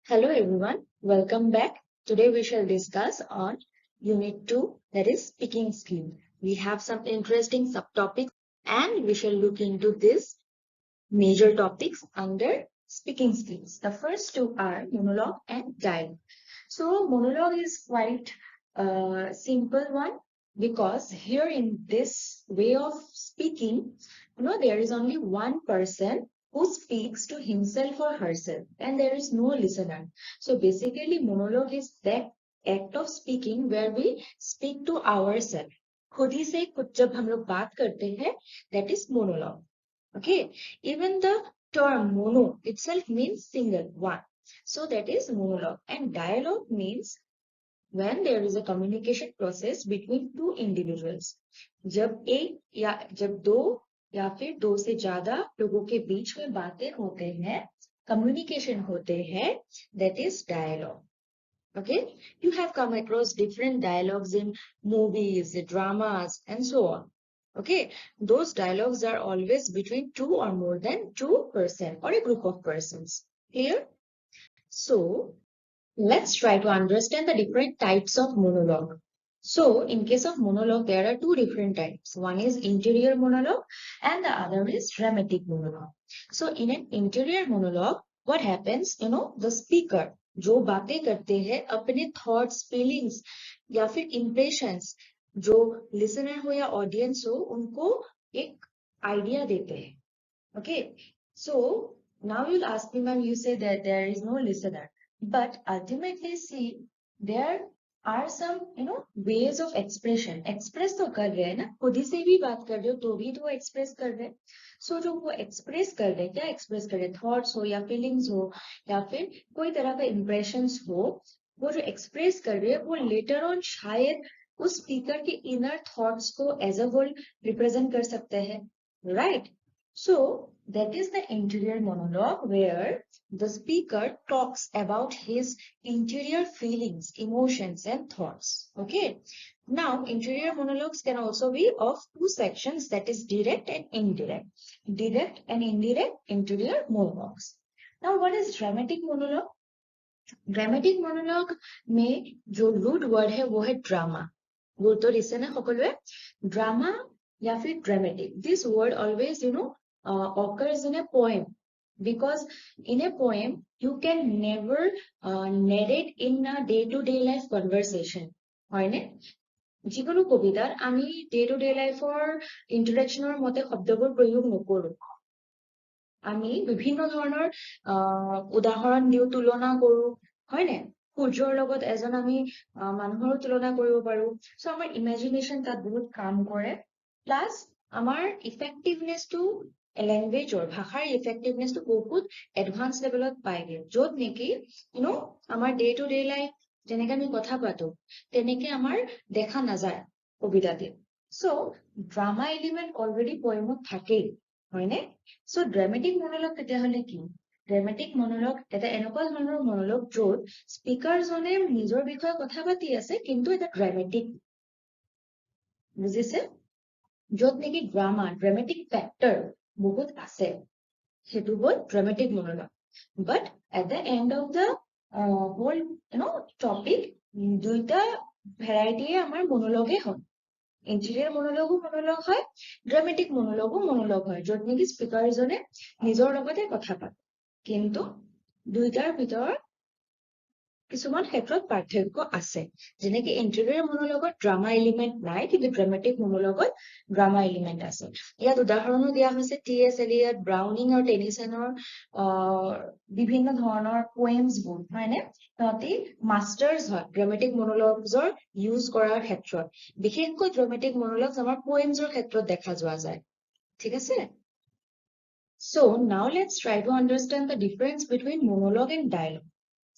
Hello everyone, welcome back. Today we shall discuss on Unit 2, that is speaking skill. We have some interesting subtopics and we shall look into these major topics under speaking skills. The first two are monologue and dialogue. So monologue is quite a simple one because here in this way of speaking, there is only one person who speaks to himself or herself and there is no listener. So basically monologue is that act of speaking where we speak to ourselves. खुद ही से कुछ जब हम लोग बात करते हैं, that is monologue. Okay, even the term mono itself means single, one. So that is monologue. And dialogue means when there is a communication process between two individuals. जब एक या जब दो या फिर दो से ज्यादा लोगों के बीच में बातें होते हैं, communication होते हैं, that is dialogue. Okay, you have come across different dialogues in movies, dramas, and so on. Okay, those dialogues are always between two or more than two persons or a group of persons. Clear? So, let's try to understand the different types of monologue. So, in case of monologue, there are two different types. One is interior monologue and the other is dramatic monologue. So, in an interior monologue, what happens? The speaker जो बातें करते हैं अपने thoughts feelings या फिर impressions जो listener हो या ऑडियंस हो उनको एक आइडिया देते हैं. Okay, so now you'll ask me, ma'am, you say that there is no listener, but ultimately see there are some ways of expression. Express तो कर रहे हैं ना, खुद ही से भी बात कर रहे हो तो भी तो एक्सप्रेस कर रहे हैं. सो जो वो एक्सप्रेस कर रहे हैं, क्या एक्सप्रेस कर रहे हैं? थॉट्स हो या फीलिंग्स हो या फिर कोई तरह का इम्प्रेशंस हो, वो जो एक्सप्रेस कर रहे हैं वो लेटर ऑन शायद उस स्पीकर के इनर थॉट्स को एज अ होल रिप्रेजेंट कर सकते हैं, right? So that is the interior monologue where the speaker talks about his interior feelings, emotions and thoughts. Okay. Now interior monologues can also be of two sections, that is direct and indirect. Direct and indirect interior monologues. Now what is dramatic monologue? Dramatic monologue में जो root word है वो है drama. गुरुत्व दिसे ना সকলোৱে? Drama या फिर dramatic. This word always occurs in a poem because in a poem you can never narrate in a day-to-day life conversation. হয়নে? যিকোনো কবিতাৰ আমি day-to-day lifeৰ ইন্টাৰেকশনৰ মতে শব্দবোৰ প্ৰয়োগ নকৰো. আমি বিভিন্ন ধৰণৰ উদাহৰণ দিও, তুলনা কৰো, হয়নে? সূৰ্যৰ লগত এজন আমি মানুহৰ তুলনা কৰিব পাৰো. সো আমাৰ ইমাজিনেশন তাত বহুত কাম কৰে. প্লাস আমাৰ ইফেক্টিভনেসটো ল্যাঙ্গুৱেজৰ ভাষাৰ ইফেক্টিভনেসটো বহুত এডভান্স লেভেলত পাইগে, য'ত নেকি আমাৰ ডে টু ডে লাইফ যেনেকে আমি কথা পাতো তেনেকে আমাৰ দেখা নাযায় কবিতাতে. সো ড্ৰামা এলিমেন্ট অলৰেডি পয়েমত থাকেই, হয়নে? সো ড্ৰামেটিক মনোলগ তেতিয়াহ'লে কি? ড্ৰামেটিক মনোলগ এটা এনেকুৱা ধৰণৰ মনোলগ য'ত স্পিকাৰজনে নিজৰ বিষয়ে কথা পাতি আছে কিন্তু এটা ড্ৰামেটিক, বুজিছে? য'ত নেকি ড্ৰামেটিক ফেক্টৰ বহুত আছে, সেইটো হ'ল dramatic monologue. But at the end of the whole topic দুইটা ভেৰাইটিয়ে আমাৰ মনোলগে হয়. ইন্টেৰিয়ৰ মনোলগো মনোলগ হয়, ড্ৰামেটিক মনোলগো মনোলগ হয়, য'ত নেকি স্পিকাৰজনে নিজৰ লগতে কথা পাতে. কিন্তু দুইটাৰ ভিতৰত কিছুমান ক্ষেত্ৰত পাৰ্থক্য আছে, যেনেকে ইন্টেৰিয়ৰ মনোলগত ড্ৰামা এলিমেন্ট নাই কিন্তু ড্ৰামেটিক মনোলগত ড্ৰামা এলিমেন্ট আছে. ইয়াত উদাহৰণো দিয়া হৈছে টি.এছ. এলিয়ট, ব্ৰাউনিং আৰু টেনিছনৰ বিভিন্ন ধৰণৰ পোয়েমছবোৰ, হয়নে? তাতে মাষ্টাৰ্ছ হয় ড্ৰামেটিক মনোলগছৰ ইউজ কৰাৰ ক্ষেত্ৰত. বিশেষকৈ ড্ৰামেটিক মনোলগছ আমাৰ পোয়েমছৰ ক্ষেত্ৰত দেখা যোৱা যায়, ঠিক আছে? So now let's try to understand the difference between monologue and dialogue.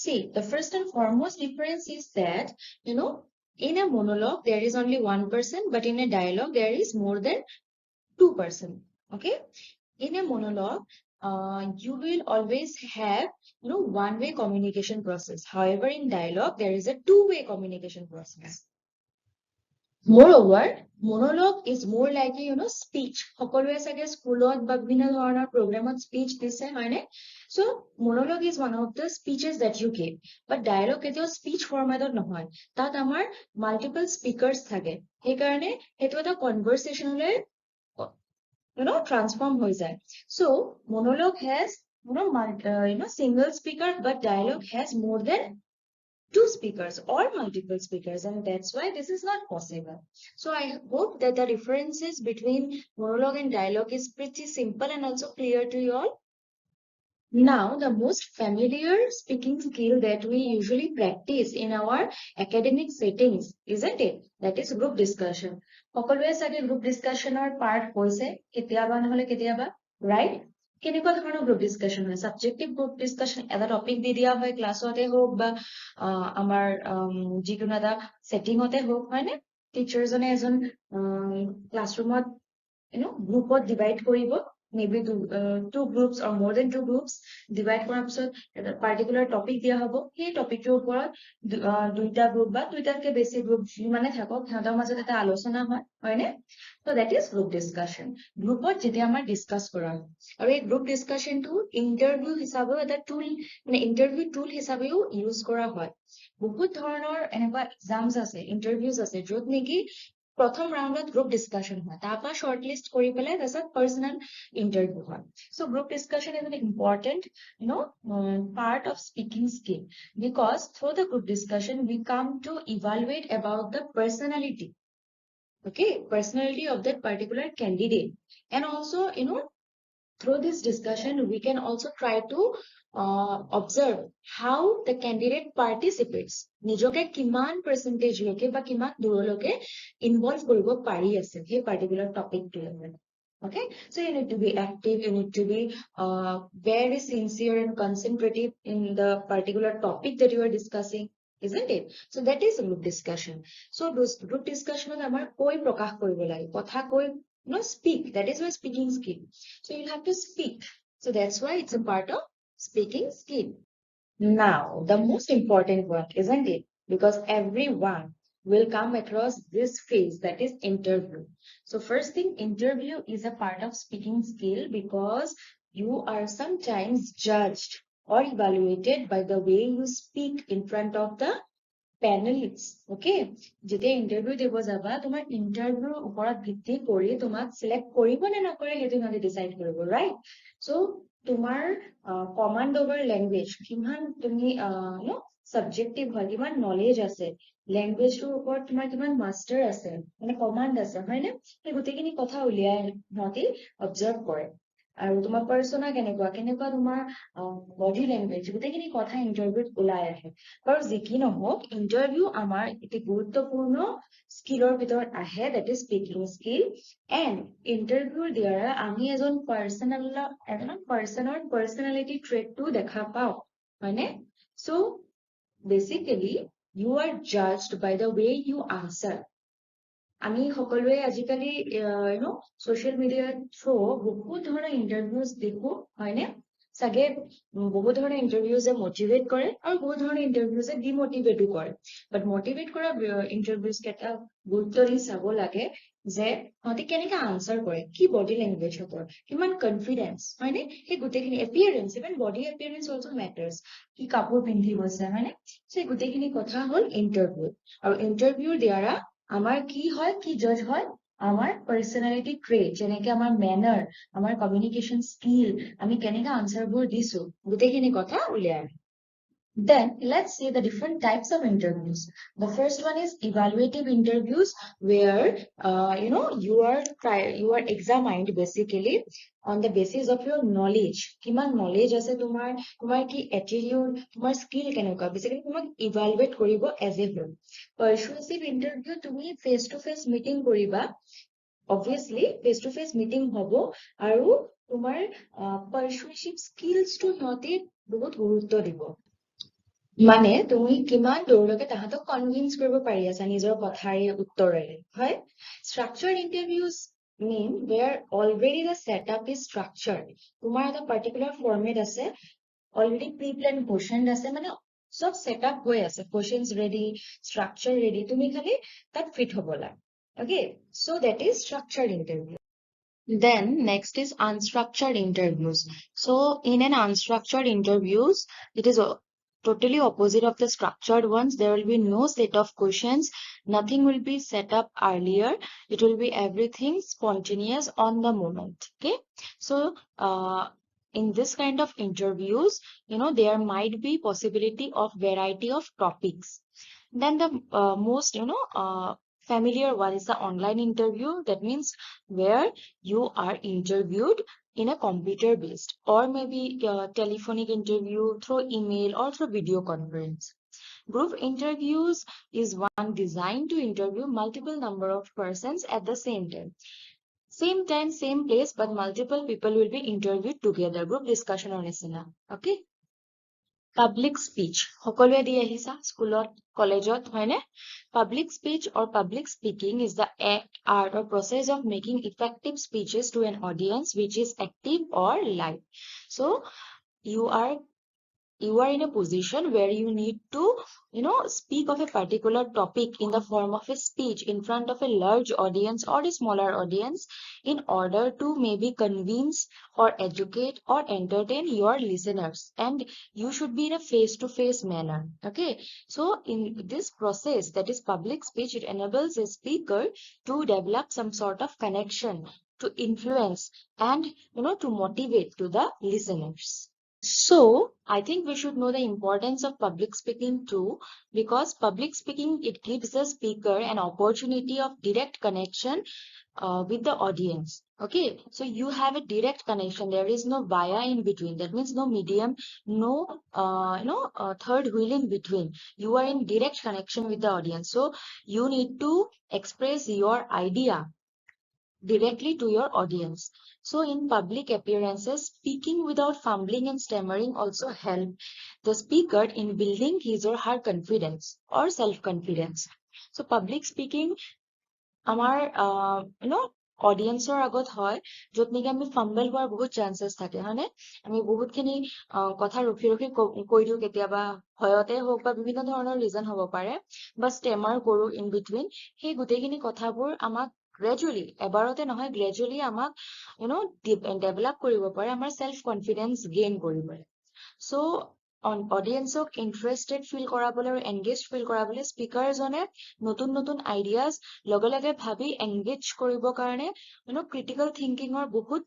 See, the first and foremost difference is that, in a monologue, there is only one person, but in a dialogue, there is more than two persons. Okay? In a monologue, you will always have, one-way communication process. However, in dialogue, there is a two-way communication process. Moreover, monologue is more like a speech. সকলোৱে চাগে স্কুলত বা বিভিন্ন ধৰণৰ প্ৰগ্ৰামত speech দিছে হয়নে? So monologue is one of the speeches that you give. But dialogue কেতিয়াও speech formatত নহয়। তাত আমাৰ multiple speakers থাকে। সেইকাৰণে সেইটো এটা conversationলৈ transform হৈ যায়। So monologue has single speaker, but dialogue has more than two speakers or multiple speakers, and that's why this is not possible. So I hope that the differences between monologue and dialogue is pretty simple and also clear to you all. Now, the most familiar speaking skill that we usually practice in our academic settings, isn't it? That is group discussion. সকলোৱে চাগে group discussionৰ part হৈছে কেতিয়াবা নহলে কেতিয়াবা, right? কেনেকুৱা ধৰণৰ group discussion হয়? Subjective group discussion এটা topic দি দিয়া হয় ক্লাছতে হওক বা আমাৰ যিকোনো এটা settingতে হওক হয়নে? Teacher জনে এজন classroomত groupত divide কৰিব, maybe two groups or more than two groups divide কৰাৰ পিছত এটা particular topic দিয়া হ'ব, সেই টপিকটোৰ ওপৰত দুইটা গ্ৰুপ বা দুইটাতকে বেছি গ্ৰুপ যিমানে থাকক সিহঁতৰ মাজত এটা আলোচনা হয় হয়নে? So that is group discussion. গ্ৰুপত যেতিয়া আমাৰ ডিসকাস কৰা হয় আৰু এই গ্ৰুপ ডিসকাশনটো ইন্টাৰভিউ হিচাপেও এটা টুল ইন্টাৰভিউ টুল হিচাপেও ইউজ কৰা হয়। বহুত ধৰণৰ এনেকুৱা এক্সামস আছে, ইন্টাৰভিউজ আছে য'ত নেকি প্ৰথম ৰাউণ্ডত গ্ৰুপ ডিসকাশন হয়, তাৰপৰা শৰ্ট লিষ্ট কৰি পেলাই তাৰপিছত পাৰ্সোনাল ইন্টাৰভিউ হয়। So group discussion is an important part of speaking skill, because through the group discussion we come to evaluate about the personality, personality of that particular candidate, and also through this discussion we can also try to observe how the candidate participates, নিজকে কিমান percentage লৈকে বা কিমান দূৰলৈকে involve কৰিব পাৰি আছে সেই particular topic টোৰ লগত। Okay, so you need to be active, you need to be very sincere and concentrative in the particular topic that you are discussing, isn't it? So that is group discussion. So those group discussion আমাৰ কৈ প্ৰকাশ কৰিব লাগে, কথা কৈ speak, that is why speaking skill. So you have to speak. So that's why it's a part of speaking skill. Now, the most important one, isn't it? Because everyone will come across this phase, that is interview. So first thing, interview is a part of speaking skill because you are sometimes judged or evaluated by the way you speak in front of the panelists. Okay, যেতিয়া interview দিব যাবা তোমাৰ ইন্টাৰভিউৰ ওপৰত ভিত্তি কৰি তোমাক select কৰিব নে নকৰে সেইটো সিহঁতে ডিসাইড কৰিব, ৰাইট? সো তোমাৰ কমান্ড ওভাৰ ল্যাঙ্গুৱেজ কিমান তুমি সাবজেক্টিভ হয়, কিমান নলেজ আছে ল্যাঙ্গুৱেজটোৰ ওপৰত তোমাৰ কিমান মাষ্টাৰ আছে মানে কমান্ড আছে হয়নে, সেই গোটেইখিনি কথা উলিয়াই সিহঁতি অবজাৰ্ভ কৰে। আৰু তোমাৰ পাৰ্সোনা কেনেকুৱা তোমাৰ বডি ল্যাঙ্গুৱেজ গোটেইখিনি কথা ইন্টাৰভিউত ওলাই আহে। বাৰু যি কি নহওক ইন্টাৰভিউ আমাৰ এটি গুৰুত্বপূৰ্ণ স্কিলৰ ভিতৰত আহে, that is speaking skill, and ইন্টাৰভিউৰ দ্বাৰা আমি এজন পাৰ্সনৰ পাৰ্সনালিটি ট্ৰেটটো দেখা পাওঁ হয়নে? So basically you are judged by the way you answer. আমি সকলোৱে আজিকালি সোশ্যাল মিডিয়াৰ থ্ৰু বহুত ধৰণৰ ইন্টাৰভিউজ দেখো হয়নে? চাগে বহুত ধৰণৰ ইন্টাৰভিউজে মটিভেট কৰে আৰু বহুত ধৰণৰ ইন্টাৰভিউজে ডিমোটিভেটো কৰে। বাট মটিভেট কৰা ইন্টাৰভিউজ কেইটা গুৰুত্ব দি চাব লাগে যে সিহঁতে কেনেকে আনসাৰ কৰে, কি বডি ল্যাঙ্গুৱেজ হ'ব, কিমান কনফিডেন্স হয়নে, সেই গোটেইখিনি appearance, even body appearance also matters, কি কাপোৰ পিন্ধি গৈছে হয়নে, সেই গোটেইখিনি কথা হ'ল ইন্টাৰভিউ। আৰু ইন্টাৰভিউৰ দ্বাৰা আমাৰ কি হয়, কি জাজ হয়, আমাৰ পাৰ্সনালিটি ট্ৰেট, যেনেকে আমাৰ মেনাৰ, আমাৰ কমিউনিকেশন স্কিল, আমি কেনেকে আনসাৰবোৰ দিছো, গোটেইখিনি কথা উলিয়াই আহে। Then let's see the different types of interviews. The first one is evaluative interviews, where you are examined basically on the basis of your knowledge. কিমান knowledge আছে তোমাৰ কি attitude, তোমাৰ skill কেনেকুৱা, basically তোমাক evaluate কৰিব as a whole. Persuasive interview তুমি face to face meeting কৰিবা, obviously face to face meeting হ'ব আৰু তোমাৰ persuasive skills টো সিহঁতে বহুত গুৰুত্ব দিব। মানে তুমি কিমান দূৰলৈকে তাহাঁতক কনভিন্স কৰিব পাৰি আছা নিজৰ কথাৰে উত্তৰেৰে, হয়? Structured interviews mean where already the setup is structured. তোমাৰ এটা particular format আছে, already pre-planned question আছে, মানে সব setup হৈ আছে, questions ready, structure ready, তুমি খালি তাত fit হ'ব লাগে। Okay, so that is structured interview. Then next is unstructured interviews. So in an unstructured interviews, it is totally opposite of the structured ones. There will be no set of questions. Nothing will be set up earlier. It will be everything spontaneous on the moment. Okay. So in this kind of interviews, there might be possibility of variety of topics. Then the most, familiar one is the online interview. That means where you are interviewed in a computer based or maybe telephonic interview through email or through video conference. Group interviews is one designed to interview multiple number of persons at the same time. Same time, same place, but multiple people will be interviewed together. Group discussion on SNA. Okay. Public speech সকলোৱে দি আহিছা স্কুলত কলেজত হয়নে public speech or public speaking is the art or process of making effective speeches to an audience which is active or live. So you are in a position where you need to speak of a particular topic in the form of a speech in front of a large audience or a smaller audience in order to maybe convince or educate or entertain your listeners, and you should be in a face-to-face manner. Okay, so in this process, that is public speech, it enables a speaker to develop some sort of connection, to influence, and to motivate to the listeners. So, I think we should know the importance of public speaking too, because public speaking, it gives the speaker an opportunity of direct connection with the audience. Okay, so you have a direct connection. There is no via in between. That means no medium, no third wheel in between. You are in direct connection with the audience. So you need to express your idea directly to your audience. So in public appearances, speaking without fumbling and stammering also help the speaker in building his or her confidence or self-confidence. So public speaking, আমাৰ অডিয়েন্সৰ আগত হয় য'ত নেকি আমি fumble হোৱাৰ বহুত চান্সেছ থাকে হয়নে আমি বহুতখিনি কথা ৰখি ৰখি কৈ দিওঁ কেতিয়াবা ভয়তে হওক বা বিভিন্ন ধৰণৰ ৰিজন হ'ব পাৰে বা ষ্টেমাৰ কৰোঁ ইন বিটুইন সেই গোটেইখিনি কথাবোৰ আমাক গ্ৰেজুৱেলি এবাৰতে নহয় গ্ৰেজুৱেলি আমাক ডেভেলপ কৰিব পাৰে আমাৰ সেলফ কনফিডেন্স গেইন কৰিবলৈ সো অডিয়েন্সক ইন্টাৰেষ্টেড ফিল কৰাবলৈ আৰু এংগেজ ফিল কৰাবলৈ স্পিকাৰজনে নতুন নতুন আইডিয়াজ লগে লগে ভাবি এংগেজ কৰিবৰ কাৰণে ক্ৰিটিকেল থিংকিঙৰ বহুত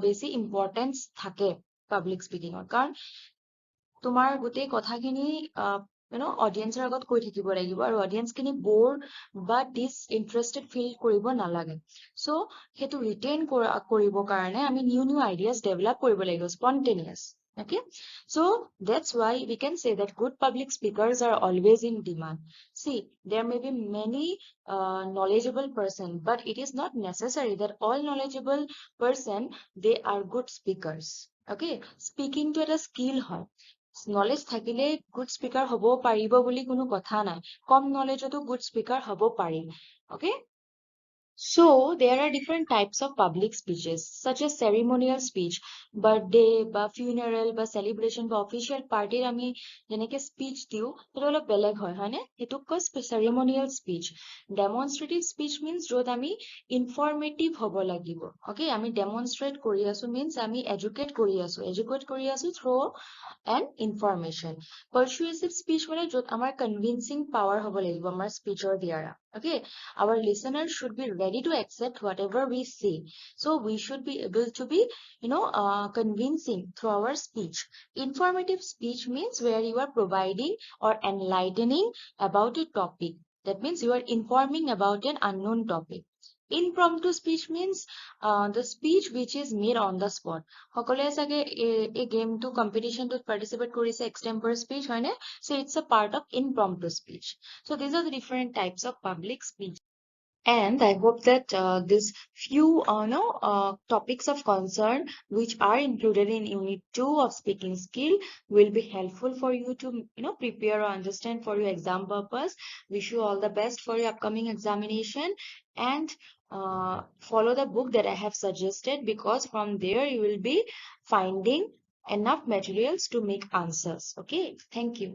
বেছি ইম্পৰ্টেঞ্চ থাকে পাব্লিক স্পিকিঙৰ কাৰণ তোমাৰ গোটেই কথাখিনি অডিয়েন্সৰ আগত কৈ থাকিব লাগিব আৰু অডিয়েন্সখিনি বৰ বা ডিসইন্টাৰেষ্টেড ফিল কৰিব নালাগে সো সেইটো ৰিটেইন কৰিবৰ কাৰণে আমি নিউ আইডিয়াজ ডেভেলপ কৰিব লাগিব স্পন্টেনিয়াছ. Okay, so that's why we can say that good public speakers are always in demand. See, there may be many knowledgeable person, but it is not necessary that all knowledgeable person they are good speakers. Okay, speaking to a skill হয় knowledge থাকিলে good speaker হ'ব পাৰিব বুলি কোনো কথা নাই কম knowledgeতো good speaker হ'ব পাৰি. Okay. So there are different types of public speeches, such as ceremonial speech, birthday, বা funeral, বা celebration, বা official party আমি যেনেকে speech দিও, সেইটো অলপ বেলেগ হয়, হয়নে? সেইটোক কয় ceremonial speech. Demonstrative speech means য'ত আমি informative হ'ব লাগিব. Okay, আমি demonstrate কৰি আছো means আমি educate কৰি আছো through and information. Persuasive speech মানে য'ত আমাৰ convincing power হ'ব লাগিব আমাৰ speechৰ দ্বাৰা. Okay, our listeners should be ready to accept whatever we say. So we should be able to be, convincing through our speech. Informative speech means where you are providing or enlightening about a topic. That means you are informing about an unknown topic. Impromptu speech means the speech which is made on the spot. সকলোৱে চাগে এই গেমটো কম্পিটিশনটোত participate কৰিছে extempore speech হয়নে so it's a part of impromptu speech. So these are the different types of public speech. And I hope that these few topics of concern which are included in Unit 2 of speaking skill will be helpful for you to prepare or understand for your exam purpose. Wish you all the best for your upcoming examination and follow the book that I have suggested because from there you will be finding enough materials to make answers. Okay, thank you.